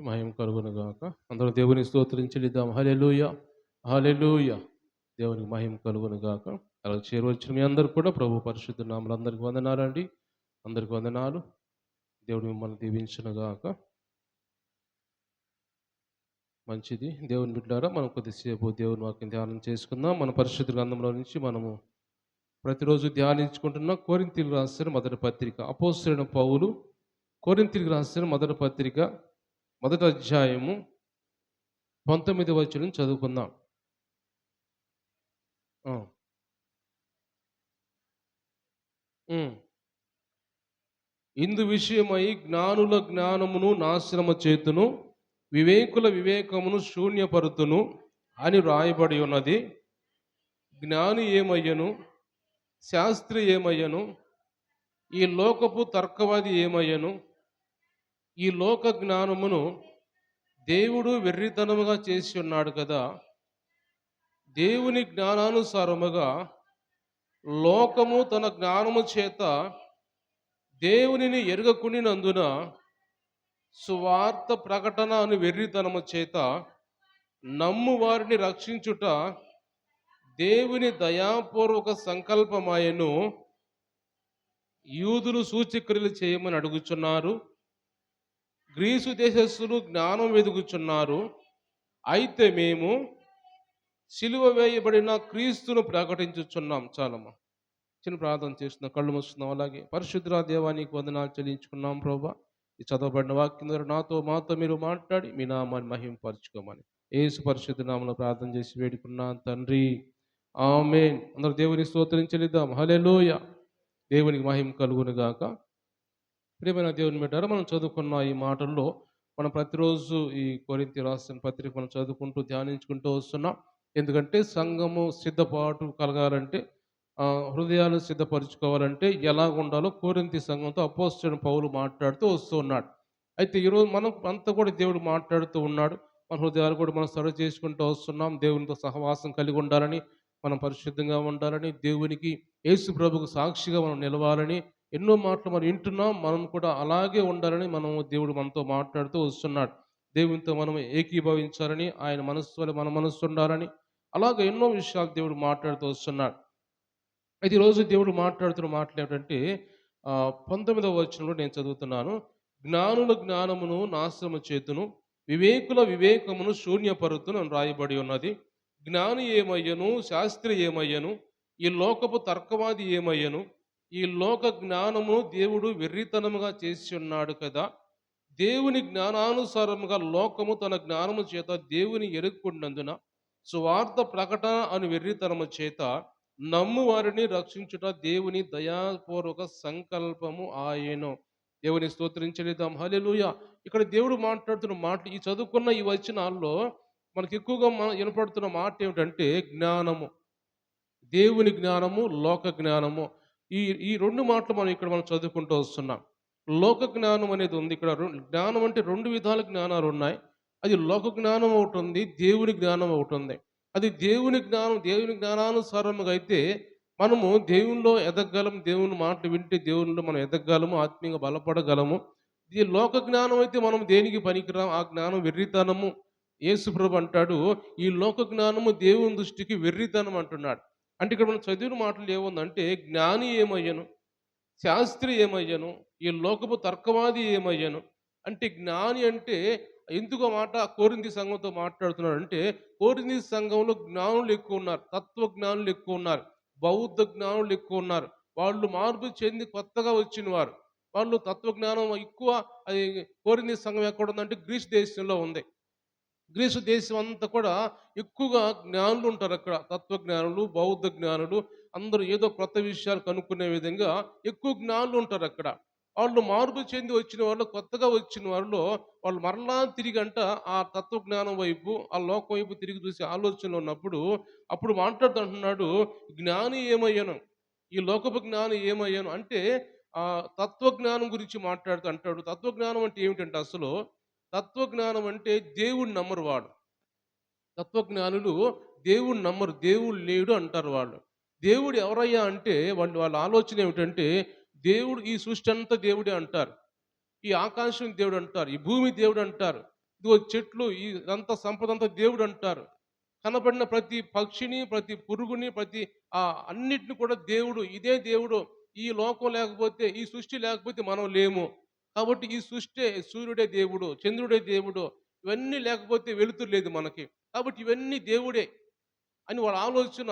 మహిమ కలుగును గాక. అందరూ దేవుని స్తోత్రించెడిద్దాం. హల్లెలూయా, హల్లెలూయా. దేవునికి మహిమ కలుగును గాక. అలా చేరవచ్చిన మీ అందరూ కూడా ప్రభు పరిశుద్ధ నామములో అందరికి వందనాలండి. అందరికి వందనాలు. దేవుడు మిమ్మల్ని దీవించును గాక. మంచిది. దేవుని బిడ్డలారా, మనం కొద్దిసేపు దేవుని వాక్యం ధ్యానం చేసుకుందాం. మన పరిశుద్ధ గ్రంథంలో నుంచి మనము ప్రతిరోజు ధ్యానించుకుంటున్న కొరింథీయులకు రాసిన మొదటి పత్రిక. అపోస్తలుడైన పౌలు కొరింథీయులకు రాసిన మొదటి పత్రిక మొదటి అధ్యాయము 19వ వచనం చదువుకుందాం. ఆ. ఉమ్. ఇందు విషయమై జ్ఞానుల జ్ఞానమును నాశనము చేతును, వివేకుల వివేకమును శూన్యపరుతును అని రాయబడి ఉన్నది. జ్ఞాని ఏమయ్యను, శాస్త్రి ఏమయ్యను, ఈ లోకపు తర్కవాది ఏమయ్యను, ఈ లోక జ్ఞానమును దేవుడు వెర్రితనముగా చేసి ఉన్నాడు కదా. దేవుని జ్ఞానానుసారముగా లోకము తన జ్ఞానము చేత దేవునిని ఎరుగకునినందున సువార్త ప్రకటన అను వెర్రితనము చేత నమ్ము వారిని రక్షించుట దేవుని దయాపూర్వక సంకల్పమాయను. యూదులు సూచక్రియలు చేయమని అడుగుచున్నారు, గ్రీసు దేశస్థులు జ్ఞానం వెదుగుచున్నారు. అయితే మేము సిలువ వేయబడిన క్రీస్తును ప్రకటించుచున్నాం. చాలమ్మా, చిన్న ప్రార్థన చేస్తున్నాం, కళ్ళు మూస్తున్నాం. అలాగే పరిశుద్ధ దేవానికి వందనాలు చెల్లించుకున్నాం ప్రభా. ఈ చదవబడిన వాక్యం ద్వారా మాతో మీరు మాట్లాడి మీ నామాన్ని మహింపరచుకోమని యేసు పరిశుద్ధ నామములో ప్రార్థన చేసి వేడుకున్నాం తండ్రి, ఆమేన్. అందరూ దేవుని స్తోత్రం చెల్లిద్దాం. హల్లెలూయా. దేవునికి మహిమ కలుగును గాక. ప్రియమైన దేవుని బిడ్డలారా, మనం చదువుకున్న ఈ మాటల్లో మనం ప్రతిరోజు ఈ కొరింథీ రాసిన పత్రిక మనం చదువుకుంటూ ధ్యానించుకుంటూ వస్తున్నాం. ఎందుకంటే సంఘము సిద్ధపాటు కలగాలంటే, హృదయాలు సిద్ధపరచుకోవాలంటే ఎలా ఉండాలో కొరింథీ సంఘంతో అపోస్తలుడైన పౌలు మాట్లాడుతూ వస్తూ ఉన్నాడు. అయితే ఈరోజు మనం అంతా కూడా దేవుడు మాట్లాడుతూ ఉన్నాడు. మన హృదయాలు కూడా మనం సరి చేసుకుంటూ వస్తున్నాం. దేవునితో సహవాసం కలిగి ఉండాలని, మనం పరిశుద్ధంగా ఉండాలని, దేవునికి యేసు ప్రభుకు సాక్షిగా మనం నిలవాలని ఎన్నో మాటలు మనం వింటున్నాం. మనం కూడా అలాగే ఉండాలని దేవుడు మనతో మాట్లాడుతూ వస్తున్నాడు. దేవునితో మనం ఏకీభవించాలని, ఆయన మనస్సు వల్ల మన మనస్సు ఉండాలని, అలాగే ఎన్నో విషయాలు దేవుడు మాట్లాడుతూ వస్తున్నాడు. అయితే ఈరోజు దేవుడు మాట్లాడుతున్న మాటలు ఏమిటంటే 19వ వచనంలో నేను చదువుతున్నాను. జ్ఞానుల జ్ఞానమును నాశనము చేతును, వివేకుల వివేకమును శూన్యపరుతును అని రాయబడి ఉన్నది. జ్ఞాని ఏమయ్యను, శాస్త్రి ఏమయ్యను, ఈ లోకపు తర్కవాది ఏమయ్యను, ఈ లోక జ్ఞానము దేవుడు వెర్రితనముగా చేసి ఉన్నాడు కదా. దేవుని జ్ఞానానుసారముగా లోకము తన జ్ఞానము చేత దేవుని ఎరుక్కున్నందున సువార్త ప్రకటన అను వెర్రితనము చేత నమ్ము వారిని రక్షించుట దేవుని దయాపూర్వక సంకల్పము ఆయను. దేవుని స్తోత్రించలేదాం. హల్లెలూయా. ఇక్కడ దేవుడు మాట్లాడుతున్న మాటలు, ఈ చదువుకున్న ఈ వచనాల్లో మనకి ఎక్కువగా వినపడుతున్న మాట ఏమిటంటే జ్ఞానము, దేవుని జ్ఞానము, లోక జ్ఞానము. ఈ ఈ రెండు మాటలు మనం చదువుకుంటూ వస్తున్నాం. లోక జ్ఞానం అనేది ఉంది ఇక్కడ. జ్ఞానం అంటే రెండు విధాల జ్ఞానాలు ఉన్నాయి. అది లోక జ్ఞానం ఒకటి ఉంది, దేవుని జ్ఞానం ఒకటి ఉంది. అది దేవుని జ్ఞానం, దేవుని జ్ఞానానుసారముగా అయితే మనము దేవునిలో ఎదగగలం. దేవుని మాటలు వింటే దేవునిలో మనం ఎదగగలము, ఆత్మీయంగా బలపడగలము. ఈ లోక జ్ఞానం అయితే మనం దేనికి పనికిరాం, ఆ జ్ఞానం వెర్రితనము. యేసు ప్రభు అంటాడు, ఈ లోక జ్ఞానము దేవుని దృష్టికి వెర్రితనం అంటున్నాడు. అంటే ఇక్కడ మనం చదివిన మాటలు ఏముందంటే జ్ఞాని ఏమయ్యను, శాస్త్రి ఏమయ్యను, ఈ లోకపు తర్కవాది ఏమయ్యను. అంటే జ్ఞాని అంటే ఎందుకు మాట కొరింథీ సంఘంతో మాట్లాడుతున్నాడు అంటే, కొరింథీ సంఘంలో జ్ఞానులు ఎక్కువ ఉన్నారు, తత్వజ్ఞానులు ఎక్కువ ఉన్నారు, బౌద్ధ జ్ఞానులు ఎక్కువ ఉన్నారు. వాళ్ళు మార్పు చెంది కొత్తగా వచ్చిన వారు. వాళ్ళు తత్వజ్ఞానం ఎక్కువ. అది కొరింథీ సంఘం ఎక్కడ ఉందంటే గ్రీస్ దేశంలో ఉంది. గ్రీసు దేశం అంతా కూడా ఎక్కువగా జ్ఞానులు ఉంటారు అక్కడ. తత్వజ్ఞానులు, బౌద్ధ జ్ఞానులు, అందరూ ఏదో కొత్త విషయాలు కనుక్కునే విధంగా ఎక్కువ జ్ఞానులు ఉంటారు అక్కడ. వాళ్ళు మార్పు చెంది వచ్చిన వాళ్ళు, కొత్తగా వచ్చిన వాళ్ళలో వాళ్ళు మరలా తిరిగి ఆ తత్వజ్ఞానం వైపు, ఆ లోకం వైపు తిరిగి చూసే ఆలోచనలో ఉన్నప్పుడు అప్పుడు మాట్లాడుతుంటున్నాడు, జ్ఞాని ఏమయ్యాను, ఈ లోకపు జ్ఞాని ఏమయ్యాను అంటే తత్వజ్ఞానం గురించి మాట్లాడుతూ అంటాడు. తత్వజ్ఞానం అంటే ఏమిటంటే అసలు తత్వజ్ఞానం అంటే దేవుడు నమ్మరు వాడు. తత్వజ్ఞానులు దేవుడు నమ్మరు, దేవుడు లేడు అంటారు వాళ్ళు. దేవుడు ఎవరయ్యా అంటే వాళ్ళ ఆలోచన ఏమిటంటే దేవుడు, ఈ సృష్టి అంతా దేవుడే అంటారు, ఈ ఆకాశం దేవుడు అంటారు, ఈ భూమి దేవుడు అంటారు, ఇదిగో చెట్లు ఇదంతా సంపద అంతా దేవుడు అంటారు. కనబడిన ప్రతి పక్షిని, ప్రతి పురుగుని, ప్రతి అన్నిటిని కూడా దేవుడు, ఇదే దేవుడు. ఈ లోకం లేకపోతే, ఈ సృష్టి లేకపోతే మనం లేము. కాబట్టి ఈ సృష్టే, సూర్యుడే దేవుడు, చంద్రుడే దేవుడు. ఇవన్నీ లేకపోతే వెలుతురు లేదు మనకి. కాబట్టి ఇవన్నీ దేవుడే అని వాళ్ళ ఆలోచన.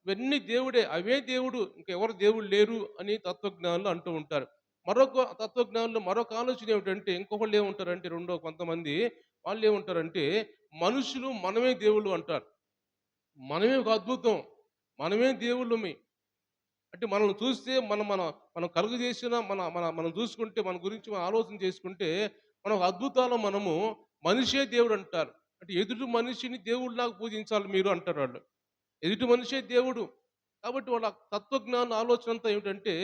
ఇవన్నీ దేవుడే, అవే దేవుడు, ఇంకెవరు దేవుడు లేరు అని తత్వజ్ఞానులు అంటూ ఉంటారు. మరొక తత్వజ్ఞానులు మరొక ఆలోచన ఏమిటంటే, ఇంకొకళ్ళు ఏముంటారంటే, రెండో కొంతమంది వాళ్ళేముంటారంటే, మనుషులు మనమే దేవుళ్ళు అంటారు. మనమే ఒక అద్భుతం. మనమే దేవుళ్ళమి. అంటే మనల్ని చూస్తే మనం మన మనం కలుగజేసిన మన మన మనం చూసుకుంటే, మన గురించి మనం ఆలోచన చేసుకుంటే, మనం ఒక అద్భుతాలు మనము. మనిషే దేవుడు అంటారు. అంటే ఎదుటి మనిషిని దేవుడిలాగా పూజించాలి మీరు అంటారు వాళ్ళు. ఎదుటి మనిషే దేవుడు. కాబట్టి వాళ్ళ తత్వజ్ఞాన ఆలోచన అంతా ఏమిటంటే,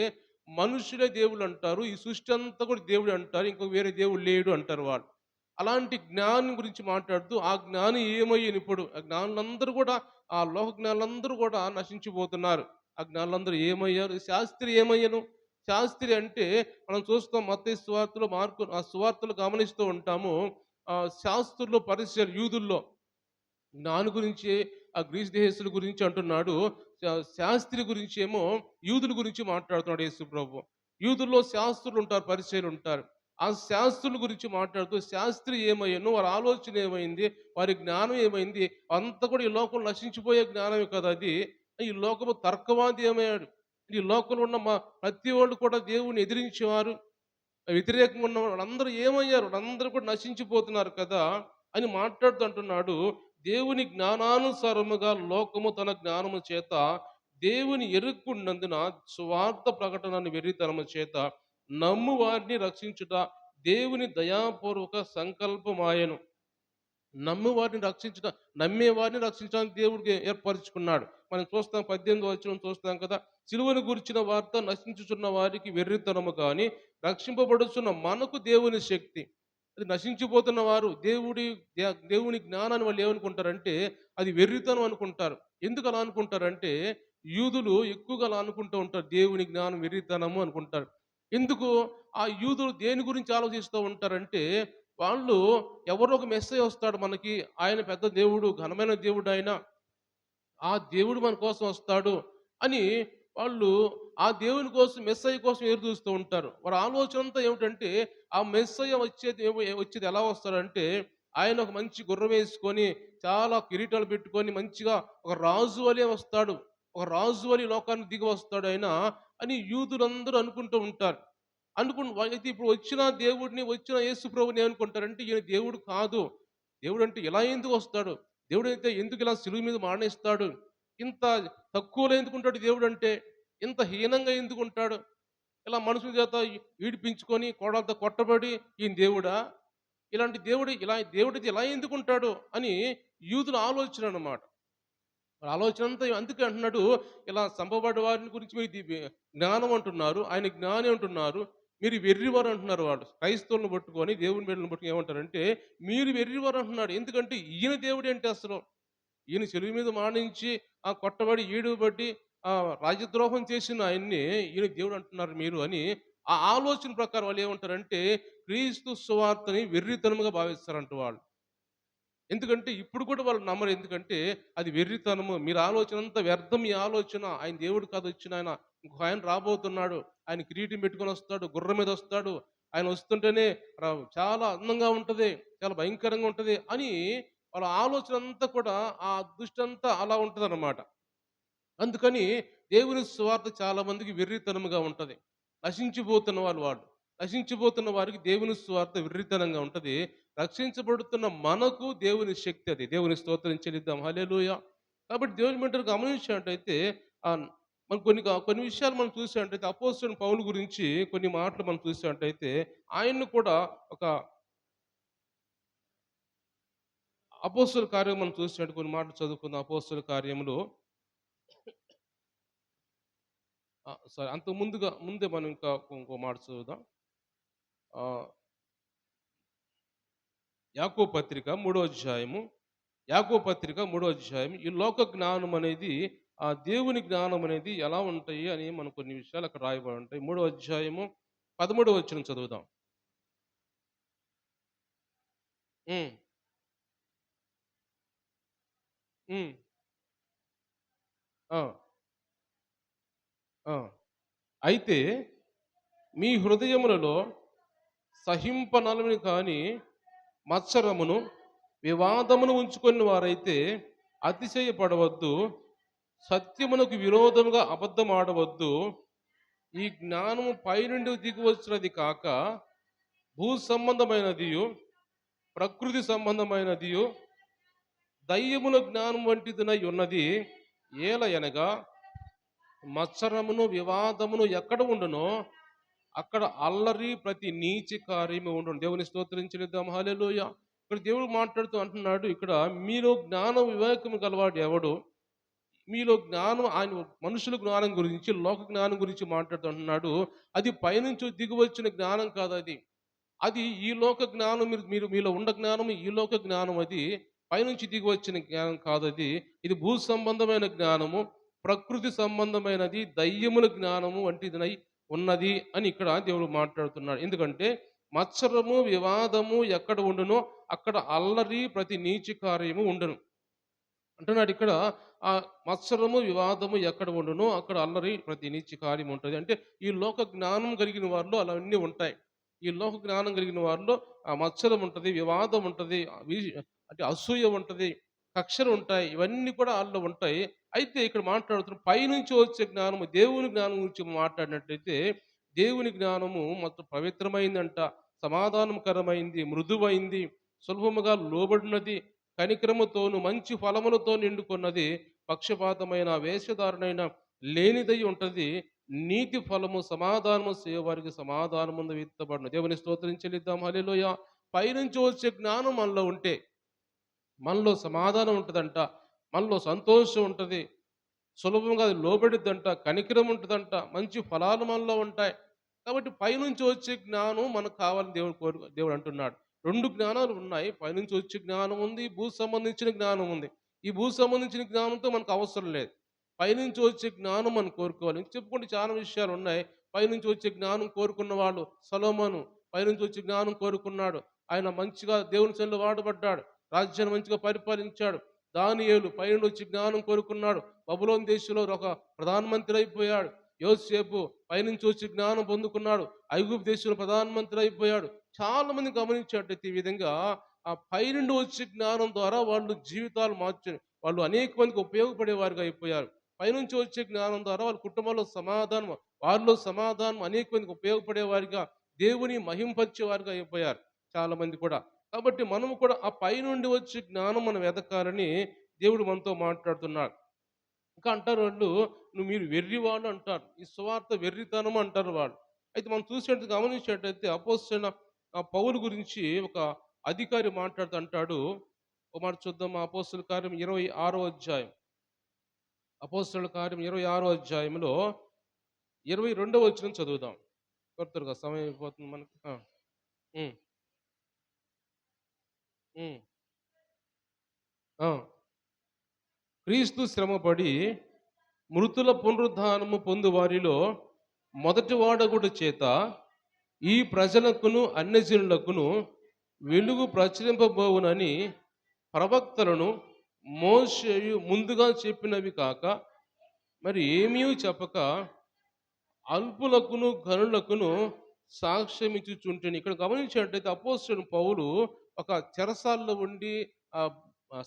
మనుషులే దేవుళ్ళు అంటారు. ఈ సృష్టి అంతా కూడా దేవుడే అంటారు. ఇంకో వేరే దేవుడు లేడు అంటారు వాళ్ళు. అలాంటి జ్ఞానం గురించి మాట్లాడుతూ, ఆ జ్ఞాని ఏమయ్యాను ఇప్పుడు? ఆ జ్ఞానులందరూ కూడా, ఆ లోక జ్ఞానులందరూ కూడా నశించిపోతున్నారు. ఆ జ్ఞానులందరూ ఏమయ్యారు? శాస్త్రి ఏమయ్యను? శాస్త్రి అంటే మనం చూస్తాం మత్తయి సువార్తలో, మార్కు ఆ సువార్తలు గమనిస్తూ ఉంటాము. శాస్త్రుల్లో, పరిసయ్యులు, యూదుల్లో జ్ఞాని గురించి, ఆ గ్రీసు దేశస్తుల గురించి అంటున్నాడు. శాస్త్రి గురించి ఏమో యూదుల గురించి మాట్లాడుతున్నాడు యేసు ప్రభు. యూదుల్లో శాస్త్రులు ఉంటారు, పరిచయులు ఉంటారు. ఆ శాస్త్రుల గురించి మాట్లాడుతూ, శాస్త్రి ఏమయ్యాను, వారి ఆలోచన ఏమైంది, వారి జ్ఞానం ఏమైంది, అంతా కూడా ఈ లోకం నశించిపోయే జ్ఞానమే కదా అది. ఈ లోకము తర్కవాది ఏమయ్యాడు. ఈ లోకంలో ఉన్న ప్రతి వాళ్ళు కూడా దేవుని ఎదిరించేవారు, వ్యతిరేకంగా ఉన్న వాళ్ళందరూ ఏమయ్యారు? వాళ్ళందరూ కూడా నశించిపోతున్నారు కదా అని మాట్లాడుతూ అంటున్నాడు. దేవుని జ్ఞానానుసారముగా లోకము తన జ్ఞానము చేత దేవుని ఎరుక్కున్నందున సువార్త ప్రకటనను వెర్రితనము చేత నమ్ము వారిని రక్షించుట దేవుని దయాపూర్వక సంకల్పమాయను. నమ్మే వారిని రక్షించడానికి దేవుడికి ఏర్పరచుకున్నాడు. మనం చూస్తాం 18వ వచనం చూస్తాం కదా. సిలువను గురించిన వార్త నశించుచున్న వారికి వెర్రితనము కానీ, రక్షింపబడుచున్న మనకు దేవుని శక్తి. అది నశించిపోతున్న వారు దేవుని జ్ఞానాన్ని వాళ్ళు ఏమనుకుంటారంటే, అది వెర్రితనం అనుకుంటారు. ఎందుకు అలా అనుకుంటారంటే, యూదులు ఎక్కువగా అలా అనుకుంటూ ఉంటారు. దేవుని జ్ఞానం వెర్రితనము అనుకుంటారు. ఎందుకు? ఆ యూదులు దేని గురించి ఆలోచిస్తూ ఉంటారంటే, వాళ్ళు ఎవరో ఒక మెస్సయ్య వస్తాడు మనకి. ఆయన పెద్ద దేవుడు, ఘనమైన దేవుడు ఆయన. ఆ దేవుడు మన కోసం వస్తాడు అని వాళ్ళు ఆ దేవుని కోసం, మెస్సయ్య కోసం ఎదురు చూస్తూ ఉంటారు. వారి ఆలోచన అంతా ఏమిటంటే, ఆ మెస్సయ్య వచ్చేది ఎలా వస్తాడంటే, ఆయన ఒక మంచి గుర్రం వేసుకొని, చాలా కిరీటాలు పెట్టుకొని, మంచిగా ఒక రాజు వలె వస్తాడు. ఒక రాజు వలె లోకానికి దిగి వస్తాడు ఆయన అని యూదులందరూ అనుకుంటూ ఉంటారు. అయితే ఇప్పుడు వచ్చిన దేవుడిని, వచ్చిన యేసు ప్రభుని ఏమనుకుంటారంటే, ఈయన దేవుడు కాదు. దేవుడంటే ఇలా ఎందుకు వస్తాడు? దేవుడైతే ఎందుకు ఇలా సిలువ మీద మరణిస్తాడు? ఇంత తక్కువలో ఎందుకుంటాడు దేవుడంటే? ఇంత హీనంగా ఎందుకుంటాడు? ఇలా మనుషుల చేత ఈడిపించుకొని, కోడలతో కొట్టబడి, ఈయన దేవుడా? ఇలాంటి దేవుడు, దేవుడైతే ఇలా ఎందుకుంటాడు అని యూదుల ఆలోచన అన్నమాట. వాళ్ళ ఆలోచన అంతా అందుకే అంటున్నాడు, ఇలా చంపబడ్డ వారిని గురించి మీరు జ్ఞానం అంటున్నారు, ఆయన జ్ఞాని అంటున్నారు, మీరు వెర్రివారు అంటున్నారు. వాళ్ళు క్రైస్తవులను పట్టుకొని, దేవుని బిడ్డలను పట్టుకొని ఏమంటారంటే, మీరు వెర్రివారు అంటున్నాడు. ఎందుకంటే ఈయన దేవుడు ఏంటి అసలు? ఈయన చెలువు మీద మానించి, ఆ కొట్టబడి ఈడుబడి రాజద్రోహం చేసిన ఆయన్ని ఈయన దేవుడు అంటున్నారు మీరు అని. ఆ ఆలోచన ప్రకారం వాళ్ళు ఏమంటారంటే, క్రీస్తు సువార్తని వెర్రితనముగా భావిస్తారంట వాళ్ళు. ఎందుకంటే ఇప్పుడు కూడా వాళ్ళు నమ్మరు. ఎందుకంటే అది వెర్రితనము. మీరు ఆలోచన అంతా వ్యర్థం. మీ ఆలోచన, ఆయన దేవుడు కాదు వచ్చిన ఆయన. ఇంకొక ఆయన రాబోతున్నాడు. ఆయన కిరీటం పెట్టుకొని వస్తాడు, గుర్రం మీద వస్తాడు. ఆయన వస్తుంటేనే చాలా అందంగా ఉంటది, చాలా భయంకరంగా ఉంటది అని వాళ్ళ ఆలోచన అంతా కూడా, ఆ దృష్టి అంతా అలా ఉంటదన్నమాట. అందుకని దేవుని సువార్త చాలా మందికి వెర్రితనముగా ఉంటది. నశించిపోతున్న వాళ్ళు. నశించిపోతున్న వారికి దేవుని సువార్త వెర్రితనంగా ఉంటది. రక్షించబడుతున్న మనకు దేవుని శక్తి అది. దేవుని స్తోత్రం చెల్లిద్దాం. హల్లెలూయా! కాబట్టి దేవుని బిడ్డలు గమనించినట్టయితే మనం కొన్ని విషయాలు మనం చూసినట్టయితే, అపోస్తలుడైన పౌలు గురించి కొన్ని మాటలు మనం చూసినట్టయితే, ఆయన్ని కూడా ఒక అపోస్తలుల కార్యం మనం చూసినట్టు కొన్ని మాటలు చదువుకుందాం. అపోస్తలుల కార్యములు సరే, అంతకు ముందే మనం ఇంకా ఇంకో మాట చదువుదాం. ఆహ్, యాకోబు పత్రిక మూడో అధ్యాయము. యాకోబు పత్రిక మూడో అధ్యాయం. ఈ లోక జ్ఞానం అనేది, ఆ దేవుని జ్ఞానం అనేది ఎలా ఉంటాయి అని మనం కొన్ని విషయాలు అక్కడ రాయబడి ఉంటాయి. మూడో అధ్యాయము 13వ వచనం చదువుదాం. హ్మ్. హ్మ్. ఆ! ఆ! అయితే మీ హృదయములలో సహింపనలవి కాని మత్సరమును, వివాదమును ఉంచుకొని వారైతే అతిశయపడవద్దు. సత్యమునకు విరోధముగా అబద్ధమాడవద్దు. ఈ జ్ఞానము పైనుండి దిగివచ్చినది కాక భూ సంబంధమైనదియు, ప్రకృతి సంబంధమైనదియు, దయ్యముల జ్ఞానం వంటిదినై ఉన్నది. ఏలయనగా మత్సరమును, వివాదమును ఎక్కడ ఉండునో అక్కడ అల్లరి ప్రతి నీచి కార్యము ఉండును. దేవుని స్తోత్రం చెల్లిద్దాం. హల్లెలూయా. ఇక్కడ దేవుడు మాట్లాడుతూ అంటున్నాడు, ఇక్కడ మీలో జ్ఞాన వివేకము గలవాడు ఎవడు? మీలో జ్ఞానం ఆయన మనుషుల జ్ఞానం గురించి, లోక జ్ఞానం గురించి మాట్లాడుతూ అంటున్నాడు. అది పైనుంచి దిగివచ్చిన జ్ఞానం కాదు అది. అది ఈ లోక జ్ఞానం, మీరు మీరు మీలో ఉన్న జ్ఞానం ఈ లోక జ్ఞానం అది. పైనుంచి దిగి వచ్చిన జ్ఞానం కాదది. ఇది భూ సంబంధమైన జ్ఞానము, ప్రకృతి సంబంధమైనది, దయ్యముల జ్ఞానము వంటిదినై ఉన్నది అని ఇక్కడ దేవుడు మాట్లాడుతున్నాడు. ఎందుకంటే మత్సరము, వివాదము ఎక్కడ ఉండునో అక్కడ అల్లరి ప్రతి నీచి కార్యము ఉండును. అంటున్నాడు ఇక్కడ మత్సరము, వివాదము ఎక్కడ ఉండునో అక్కడ అల్లరి ప్రతి నీచి కార్యం ఉంటుంది. అంటే ఈ లోక జ్ఞానం కలిగిన వారిలో అలాన్నీ ఉంటాయి. ఈ లోక జ్ఞానం కలిగిన వారిలో మత్సరం ఉంటది, వివాదం ఉంటది, అంటే అసూయ ఉంటది, కక్షలు ఉంటాయి. ఇవన్నీ కూడా ఆళ్ళలో ఉంటాయి. అయితే ఇక్కడ మాట్లాడుతున్న పైనుంచి వచ్చే జ్ఞానము, దేవుని జ్ఞానం గురించి మాట్లాడినట్టయితే, దేవుని జ్ఞానము మొత్తం పవిత్రమైందంట, సమాధానకరమైంది, మృదువైంది, సులభముగా లోబడినది, కనికరముతోను మంచి ఫలములతో నిండుకున్నది, పక్షపాతమైన వేషధారునైన లేనిదై ఉంటది. నీతి ఫలము సమాధానము చేయవారికి సమాధానముందు విత్తబడును. దేవుని స్తోత్రం చెల్లిద్దాం. హల్లెలూయా. పైనుంచి వచ్చే జ్ఞానం మనలో ఉంటే మనలో సమాధానం ఉంటదంట, మనలో సంతోషం ఉంటది, సులభంగా అది లోబడిద్దంట, కనికరం ఉంటదంట, మంచి ఫలాలు మనలో ఉంటాయి. కాబట్టి పైనుంచి వచ్చే జ్ఞానం మనకు కావాలని దేవుడు అంటున్నాడు. 2 జ్ఞానాలు ఉన్నాయి. పైనుంచి వచ్చే జ్ఞానం ఉంది, భూ సంబంధించిన జ్ఞానం ఉంది. ఈ భూ సంబంధించిన జ్ఞానంతో మనకు అవసరం లేదు. పైనుంచి వచ్చే జ్ఞానం మనం కోరుకోవాలి. ఇంక చెప్పుకుంటే చాలా విషయాలు ఉన్నాయి. పైనుంచి వచ్చే జ్ఞానం కోరుకున్న వాళ్ళు సొలొమోను పైనుంచి వచ్చే జ్ఞానం కోరుకున్నాడు. ఆయన మంచిగా దేవుని సన్నిధిలో వాడబడ్డాడు. రాజ్యాన్ని మంచిగా పరిపాలించాడు. దానియేలు పైనుండి వచ్చి జ్ఞానం కోరుకున్నాడు. బబులోను దేశంలో ఒక ప్రధానమంత్రి అయిపోయాడు. యోసేపు పైనుంచి వచ్చి జ్ఞానం పొందుకున్నాడు. ఐగుప్తు దేశంలో ప్రధానమంత్రి అయిపోయాడు. చాలా మంది గమనించేటైతే ఈ విధంగా ఆ పైనుండి వచ్చే జ్ఞానం ద్వారా వాళ్ళు జీవితాలు మార్చారు. వాళ్ళు అనేక మందికి ఉపయోగపడేవారుగా అయిపోయారు. పైనుంచి వచ్చే జ్ఞానం ద్వారా వాళ్ళ కుటుంబంలో సమాధానం, వారిలో సమాధానం అనేక మందికి ఉపయోగపడేవారిగా, దేవుని మహింపరిచేవారుగా అయిపోయారు చాలా మంది కూడా. కాబట్టి మనము కూడా ఆ పైనుండి వచ్చే జ్ఞానం మనం వెదకాలని దేవుడు మనతో మాట్లాడుతున్నాడు. ఇంకా అంటారు వాళ్ళు, మీరు వెర్రివాళ్ళు అంటారు. ఈ సువార్త వెర్రితనం అంటారు వాళ్ళు. అయితే మనం చూసినట్టు గమనించినట్టయితే అపోస్తలుడైన పౌలు గురించి ఒక అధికారి మాట్లాడుతూ అంటాడు. ఒక మాట చూద్దాం. అపోస్తలుల కార్యం 26వ అధ్యాయం. అపోస్తలుల కార్యం 26వ అధ్యాయంలో 22వ వచనం చదువుదాం. త్వరగా సమయం అయిపోతుంది మనకి. హ్మ్. హ్మ్. ఆ! క్రీస్తు శ్రమపడి మృతుల పునరుద్ధానము పొందు వారిలో మొదటి వాడగుడు చేత ఈ ప్రజలకును అన్యజనులకును వెలుగు ప్రచురింపబోవునని ప్రవక్తలను మోషేయు ముందుగా చెప్పినవి కాక మరి ఏమీ చెప్పక అల్పులకును గనులకును సాక్ష్యమిచ్చుచుంటేని. ఇక్కడ గమనించినట్టయితే అపోస్తలుడైన పౌలు ఒక చెరసాల్లో ఉండి ఆ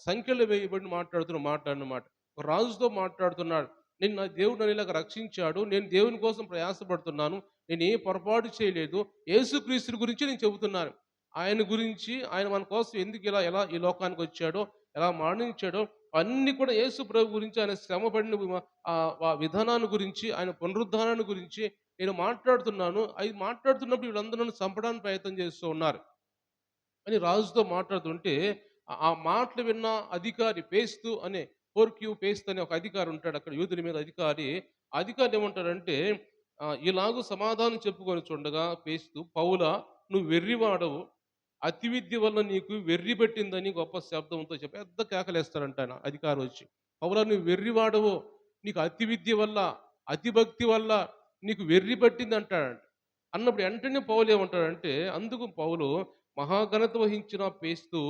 సంఖ్యలు వేయబడి మాట్లాడుతున్న మాట అన్నమాట. ఒక రాజుతో మాట్లాడుతున్నాడు. నా దేవుడు నన్ను ఇలాగ రక్షించాడు. నేను దేవుని కోసం ప్రయాసపడుతున్నాను. నేను ఏ పొరపాటు చేయలేదు. యేసుక్రీస్తు గురించి నేను చెబుతున్నాను. ఆయన గురించి, ఆయన మన కోసం ఎందుకు ఎలా ఈ లోకానికి వచ్చాడో, ఎలా మరణించాడో అన్నీ కూడా యేసు ప్రభు గురించి, ఆయన శ్రమపడిన విధానాన్ని గురించి, ఆయన పునరుద్ధానాన్ని గురించి నేను మాట్లాడుతున్నాను. అవి మాట్లాడుతున్నప్పుడు వీళ్ళందరూ నన్ను చంపడానికి ప్రయత్నం చేస్తూ ఉన్నారు అని రాజుతో మాట్లాడుతుంటే, ఆ మాటలు విన్న అధికారి పేస్తు అనే, పోర్క్యూ పేస్తు అనే ఒక అధికారి ఉంటాడు అక్కడ, యూదుల మీద అధికారి. ఆ అధికారి ఏమంటాడంటే, ఇలాగూ సమాధానం చెప్పుకొని చూడగా పేస్తు, పౌలా, నువ్వు వెర్రివాడవు, అతి విద్య వల్ల నీకు వెర్రి పెట్టిందని గొప్ప శబ్దంతో చెప్పి పెద్ద కేకలేస్తాడంట ఆయన అధికారి వచ్చి. పౌలా, నువ్వు వెర్రివాడవు, నీకు అతి విద్య వల్ల, అతి భక్తి వల్ల నీకు వెర్రి పట్టింది అంటాడంట. అన్నప్పుడు వెంటనే పౌలు ఏమంటాడంటే, అందుకు పౌలు మహాఘనత వహించిన పేస్తూ,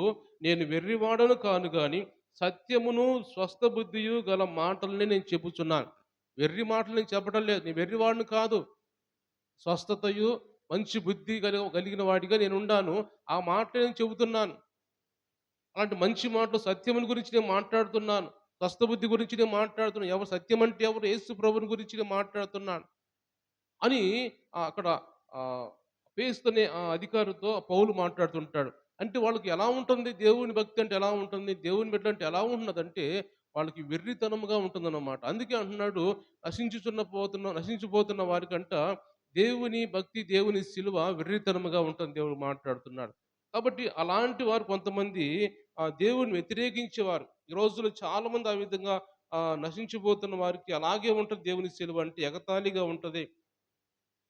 నేను వెర్రివాడను కాను గాని సత్యమును స్వస్థ బుద్ధియు గల మాటల్ని నేను చెప్పుచున్నాను. వెర్రి మాటలు నేను చెప్పడం లేదు. నేను వెర్రివాడిని కాదు. స్వస్థతయు మంచి బుద్ధి కలిగిన వాడిగా నేనుండాను. ఆ మాటలే నేను చెబుతున్నాను. అలాంటి మంచి మాటలు సత్యముని గురించి నేను మాట్లాడుతున్నాను. స్వస్థ బుద్ధి గురించి నేను మాట్లాడుతున్నాను. ఎవరు సత్యం అంటే ఎవరు? యేసు ప్రభువుని గురించి నేను మాట్లాడుతున్నాను అని అక్కడ ఫేస్తోనే ఆ అధికారితో పౌలు మాట్లాడుతుంటాడు. అంటే వాళ్ళకి ఎలా ఉంటుంది? దేవుని భక్తి అంటే ఎలా ఉంటుంది? దేవుని బిడ్డ అంటే ఎలా ఉన్నదంటే వాళ్ళకి వెర్రితనముగా ఉంటుందన్నమాట. అందుకే అంటున్నాడు నశించిపోతున్న వారికంట దేవుని భక్తి, దేవుని సిలువ వెర్రితనముగా ఉంటుంది దేవుడు మాట్లాడుతున్నాడు. కాబట్టి అలాంటి వారు కొంతమంది దేవుని వ్యతిరేకించేవారు. ఈ రోజుల్లో చాలామంది ఆ విధంగా నశించిపోతున్న వారికి అలాగే ఉంటది దేవుని సిలువ అంటే ఎగతాళిగా ఉంటది.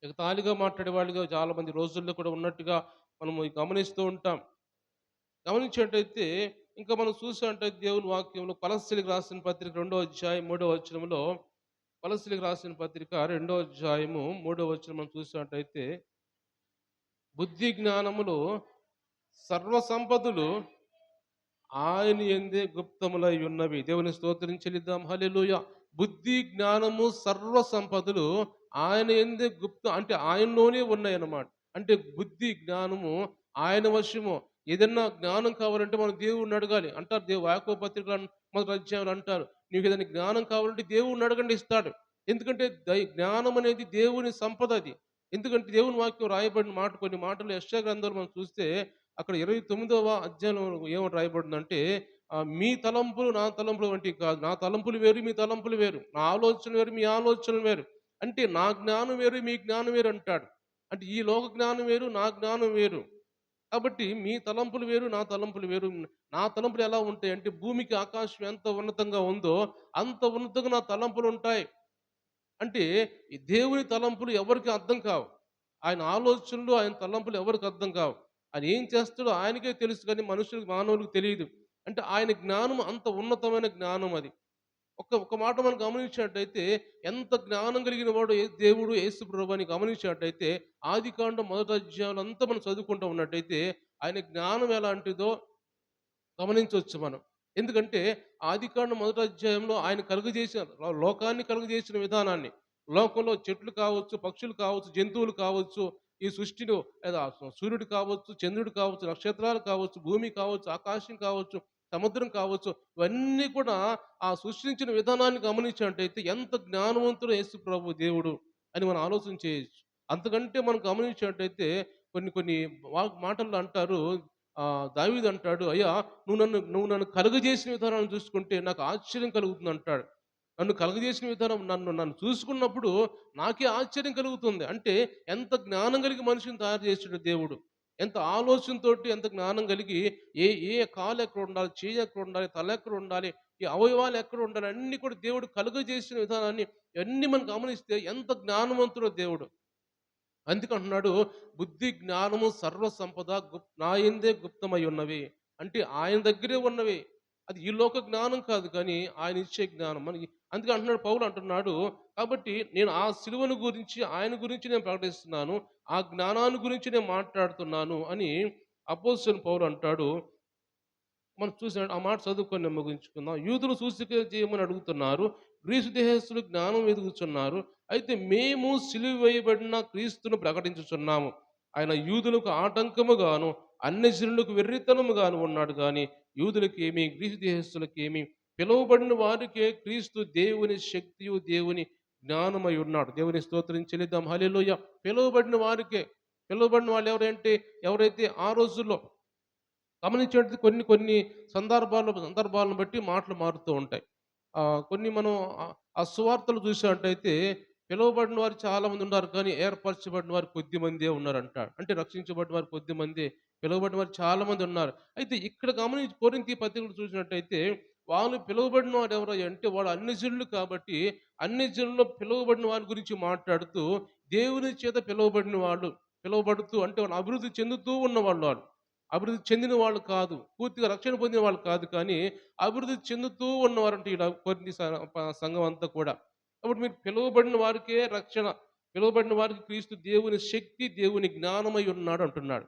ఎగతాళిగా మాట్లాడే వాళ్ళుగా చాలామంది రోజుల్లో కూడా ఉన్నట్టుగా మనము గమనిస్తూ ఉంటాం. గమనించినట్టయితే ఇంకా మనం చూసినట్టయితే దేవుని వాక్యంలో కొలస్సీలకు రాసిన పత్రిక 2వ అధ్యాయం 3వ వచనంలో కొలస్సీలకు రాసిన పత్రిక 2వ అధ్యాయము 3వ వచనం మనం చూసినట్టయితే బుద్ధి జ్ఞానములు సర్వ సంపదలు ఆయన యందే గుప్తములై ఉన్నవి. దేవుని స్తోత్రం చెల్లిద్దాం. హల్లెలూయా. బుద్ధి జ్ఞానము సర్వ సంపదలు ఆయన యందే అంటే ఆయనలోనే ఉన్నాయన్నమాట. అంటే బుద్ధి జ్ఞానము ఆయన వశము. ఏదన్నా జ్ఞానం కావాలంటే మనం దేవుడిని అడగాలి. అంటారు యాకోబు పత్రికలో మొదటి అధ్యాయంలో అంటారు. నీకు ఏదైనా జ్ఞానం కావాలంటే దేవుడిని అడగండి ఇస్తాడు. ఎందుకంటే జ్ఞానం అనేది దేవుని సంపద అది. ఎందుకంటే దేవుని వాక్యం రాయబడిన మాట కొన్ని మాటలు యెషయా గ్రంథంలో మనం చూస్తే అక్కడ 29వ అధ్యాయంలో ఏమని రాయబడిందంటే మీ తలంపులు నా తలంపులు వంటివి కాదు. నా తలంపులు వేరు, మీ తలంపులు వేరు. నా ఆలోచనలు వేరు, మీ ఆలోచనలు వేరు. అంటే నా జ్ఞానం వేరు, మీ జ్ఞానం వేరు అంటాడు. అంటే ఈ లోక జ్ఞానం వేరు, నా జ్ఞానం వేరు. కాబట్టి మీ తలంపులు వేరు, నా తలంపులు వేరు. నా తలంపులు ఎలా ఉంటాయంటే భూమికి ఆకాశం ఎంత ఉన్నతంగా ఉందో అంత ఉన్నతంగా నా తలంపులు ఉంటాయి. అంటే ఈ దేవుని తలంపులు ఎవరికీ అర్థం కావు. ఆయన ఆలోచనలు, ఆయన తలంపులు ఎవరికి అర్థం కావు. ఆయన ఏం చేస్తాడో ఆయనకే తెలుసు కానీ మానవులకు తెలియదు. అంటే ఆయన జ్ఞానం అంత ఉన్నతమైన జ్ఞానం అది. ఒక మాట మనం గమనించినట్టయితే ఎంత జ్ఞానం కలిగిన వాడు దేవుడు యేసు ప్రభువు అని గమనించినట్టయితే ఆదికాండం మొదటి అధ్యాయంలో అంతా మనం చదువుకుంటూ ఉన్నట్టయితే ఆయన జ్ఞానం ఎలాంటిదో గమనించవచ్చు మనం. ఎందుకంటే ఆదికాండం మొదటి అధ్యాయంలో ఆయన కలుగజేసిన లోకాన్ని కలుగజేసిన విధానాన్ని, లోకంలో చెట్లు కావచ్చు, పక్షులు కావచ్చు, జంతువులు కావచ్చు, ఈ సృష్టిలో లేదా సూర్యుడు కావచ్చు, చంద్రుడు కావచ్చు, నక్షత్రాలు కావచ్చు, భూమి కావచ్చు, ఆకాశం కావచ్చు, సముద్రం కావచ్చు, ఇవన్నీ కూడా ఆ సృష్టించిన విధానాన్ని గమనించినట్టయితే ఎంత జ్ఞానవంతుడు యేసు ప్రభు దేవుడు అని మనం ఆలోచన చేయొచ్చు. అంతకంటే మనం గమనించినట్టయితే కొన్ని కొన్ని మాటల్లో అంటారు, దావీదు అంటాడు, అయ్యా నువ్వు నన్ను కలుగజేసిన విధానాన్ని చూసుకుంటే నాకు ఆశ్చర్యం కలుగుతుంది అంటాడు. నన్ను కలుగజేసిన విధానం నన్ను నన్ను చూసుకున్నప్పుడు నాకే ఆశ్చర్యం కలుగుతుంది. అంటే ఎంత జ్ఞానం కలిగి మనిషిని తయారు చేసాడు దేవుడు. ఎంత ఆలోచనతోటి ఎంత జ్ఞానం కలిగి ఏ ఏ కాలు ఎక్కడ ఉండాలి, చెయ్యి ఎక్కడ ఉండాలి, తల ఎక్కడ ఉండాలి, ఈ అవయవాలు ఎక్కడ ఉండాలి అన్నీ కూడా దేవుడు కలుగజేసిన విధానాన్ని ఇవన్నీ మనం గమనిస్తే ఎంత జ్ఞానవంతుడో దేవుడు. అందుకంటున్నాడు బుద్ధి జ్ఞానము సర్వ సంపద నా యందే గుప్తమై ఉన్నవి. అంటే ఆయన దగ్గరే ఉన్నవి. అది ఈ లోక జ్ఞానం కాదు కానీ ఆయన ఇచ్చే జ్ఞానం మనకి. అందుకే అంటున్నాడు పౌలు అంటున్నాడు, కాబట్టి నేను ఆ సిలువను గురించి ఆయన గురించి నేను ప్రకటిస్తున్నాను. ఆ జ్ఞానాన్ని గురించి నేను మాట్లాడుతున్నాను అని అపోస్తలుడైన పౌలు అంటాడు. మనం చూసాడు ఆ మాట చదువుకొని ముగించుకుందాం. యూదులు సూచక చేయమని అడుగుతున్నారు, గ్రీసు దేశస్తులు జ్ఞానం వెదుగుచున్నారు. అయితే మేము సిలువ వేయబడిన క్రీస్తును ప్రకటించుచున్నాము. ఆయన యూదులకు ఆటంకముగాను అన్ని జనులకు వెర్రితనముగాను ఉన్నాడు కానీ యూదులకి ఏమి, గ్రీసు దేశస్తులకి ఏమి, పిలువబడిన వారికే క్రీస్తు దేవుని శక్తియు దేవుని జ్ఞానమై ఉన్నాడు. దేవుని స్తోత్రం చెల్లిద్దాం. హల్లెలూయా. పిలువబడిన వారికే. పిలువబడిన వాళ్ళు ఎవరైతే ఆ రోజుల్లో గమనించినట్టు కొన్ని కొన్ని సందర్భాలను బట్టి మాటలు మారుతూ ఉంటాయి. కొన్ని మనం ఆ సువార్తలు చూసినట్టయితే పిలువబడిన వారు చాలామంది ఉన్నారు కానీ ఏర్పరచబడిన వారు కొద్దిమందే ఉన్నారంటాడు. అంటే రక్షించబడిన వారు కొద్దిమందే, పిలువబడిన వారు చాలామంది ఉన్నారు. అయితే ఇక్కడ గమనించి కొరింథీ పత్రికలు చూసినట్టయితే వాళ్ళు పిలువబడిన వారు ఎవరు అంటే వాళ్ళు అన్ని జనులు కాబట్టి అన్ని జనుల్లో పిలువబడిన వారి గురించి మాట్లాడుతూ దేవుని చేత పిలువబడుతూ అంటే వాళ్ళు అభివృద్ధి చెందుతూ ఉన్నవాళ్ళు వాళ్ళు. అభివృద్ధి చెందిన వాళ్ళు కాదు. పూర్తిగా రక్షణ పొందిన వాళ్ళు కాదు కానీ, అభివృద్ధి చెందుతూ ఉన్నవారంట ఈడ కొరింథీ సంఘం అంతా కూడా. కాబట్టి మీరు పిలువబడిన వారికే రక్షణ. పిలువబడిన వారికి క్రీస్తు దేవుని శక్తి, దేవుని జ్ఞానమై ఉన్నాడు అంటున్నాడు.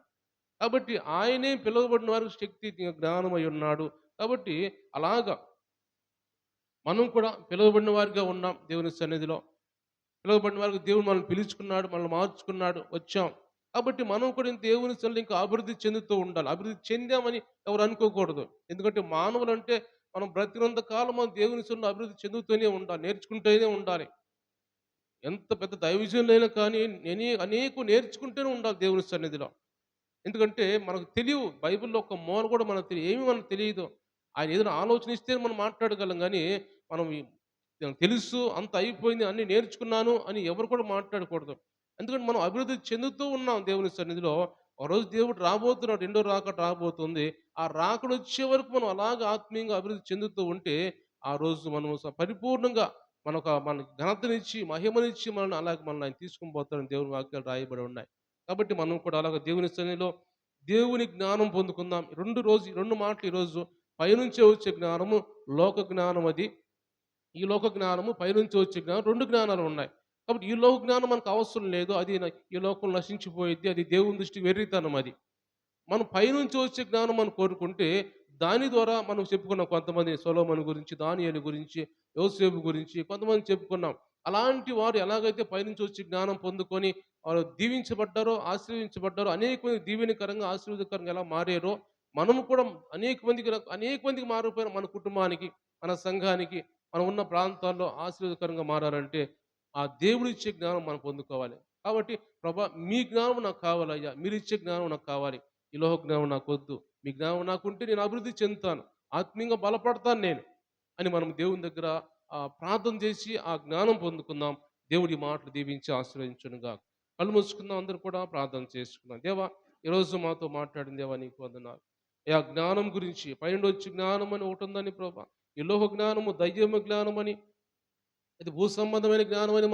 కాబట్టి ఆయనే పిలువబడిన వారికి శక్తి, జ్ఞానమై ఉన్నాడు. కాబట్టి అలాగా మనం కూడా పిలువబడిన వారిగా ఉన్నాం దేవుని సన్నిధిలో. పిలువబడిన వారికి దేవుడు మనల్ని పిలుచుకున్నాడు, మనల్ని మార్చుకున్నాడు, వచ్చాం. కాబట్టి మనం కూడా దేవుని సన్నిధిలో ఇంకా అభివృద్ధి చెందుతూ ఉండాలి. అభివృద్ధి చెందామని ఎవరు అనుకోకూడదు. ఎందుకంటే మానవులంటే మనం బ్రతికినంత కాలం మనం దేవుని సన్నిధిలో అభివృద్ధి చెందుతూనే ఉండాలి. నేర్చుకుంటూనే ఉండాలి. ఎంత పెద్ద దైవజనులైనా కానీ అనేకులు నేర్చుకుంటూనే ఉండాలి దేవుని సన్నిధిలో. ఎందుకంటే మనకు తెలియవు. బైబిల్‌లో ఒక మూల కూడా మనకు తెలియదు. ఏమి మనకు తెలీదు. ఆయన ఏదైనా ఆలోచన ఇస్తే మనం మాట్లాడగలం గానీ, మనం తెలుసు అంత అయిపోయింది అన్నీ నేర్చుకున్నాను అని ఎవరు కూడా మాట్లాడకూడదు. ఎందుకంటే మనం అభివృద్ధి చెందుతూ ఉన్నాం దేవుని సన్నిధిలో. ఒకరోజు దేవుడు రాబోతున్నాడు. రెండో రాకడ రాబోతుంది. ఆ రాకడొచ్చే వరకు మనం అలాగా ఆత్మీయంగా అభివృద్ధి చెందుతూ ఉంటే, ఆ రోజు మనం పరిపూర్ణంగా మనకి ఘనతనిచ్చి, మహిమనిచ్చి మనల్ని ఆయన తీసుకొని పోతాడని దేవుని వాక్యాలు రాయబడి ఉన్నాయి. కాబట్టి మనం కూడా అలాగ దేవుని సన్నిధిలో దేవుని జ్ఞానం పొందుకుందాం. 2 మాటలు ఈరోజు పైనుంచే వచ్చే జ్ఞానము, లోక జ్ఞానం అది. ఈ లోక జ్ఞానము, పైనుంచి వచ్చే జ్ఞానం 2 జ్ఞానాలు ఉన్నాయి. కాబట్టి ఈ లోక జ్ఞానం మనకు అవసరం లేదు. ఈ లోకం నశించిపోయిద్ది. అది దేవుని దృష్టికి వెర్రితనం అది. మనం పైనుంచి వచ్చే జ్ఞానం మనం కోరుకుంటే, దాని ద్వారా మనం చెప్పుకున్నాం కొంతమంది సొలొమోను గురించి, దానియేలు గురించి, యోసేపు గురించి కొంతమంది చెప్పుకున్నాం. అలాంటి వారు ఎలాగైతే పైనుంచి వచ్చి జ్ఞానం పొందుకొని వారు దీవించబడ్డారో, ఆశీర్వదించబడ్డారో, అనేక మంది దీవెనకరంగా, ఆశీర్వాదకరంగా ఎలా మారారో, మనము కూడా అనేక మందికి మారిపోయిన మన కుటుంబానికి, మన సంఘానికి, మనం ఉన్న ప్రాంతాల్లో ఆశీర్వాదకరంగా మారాలంటే, ఆ దేవుడిచ్చే జ్ఞానం మనం పొందుకోవాలి. కాబట్టి ప్రభా మీ జ్ఞానం నాకు కావాలయ్యా. మీరిచ్చే జ్ఞానం నాకు కావాలి. ఈ లోక జ్ఞానం నాకొద్దు. మీ జ్ఞానం నాకుంటే నేను అభివృద్ధి చెందుతాను. ఆత్మీయంగా బలపడతాను నేను. అని మనం దేవుని దగ్గర ప్రార్థన చేసి ఆ జ్ఞానం పొందుకుందాం. దేవుడి మాటలు దీవించి ఆశీర్వదించునుగాక. కళ్ళు మూసుకుందాం అందరూ కూడా ప్రార్థన చేసుకుందాం. దేవా ఈరోజు మాతో మాట్లాడిన దేవా నీకు వందనాలు. ఆ జ్ఞానం గురించి పైనుండి వచ్చే జ్ఞానం అని ఒకటి ఉందని ప్రభా. ఈ లోక జ్ఞానము, దయ్యము జ్ఞానమని, అది భూ సంబంధమైన జ్ఞానం అని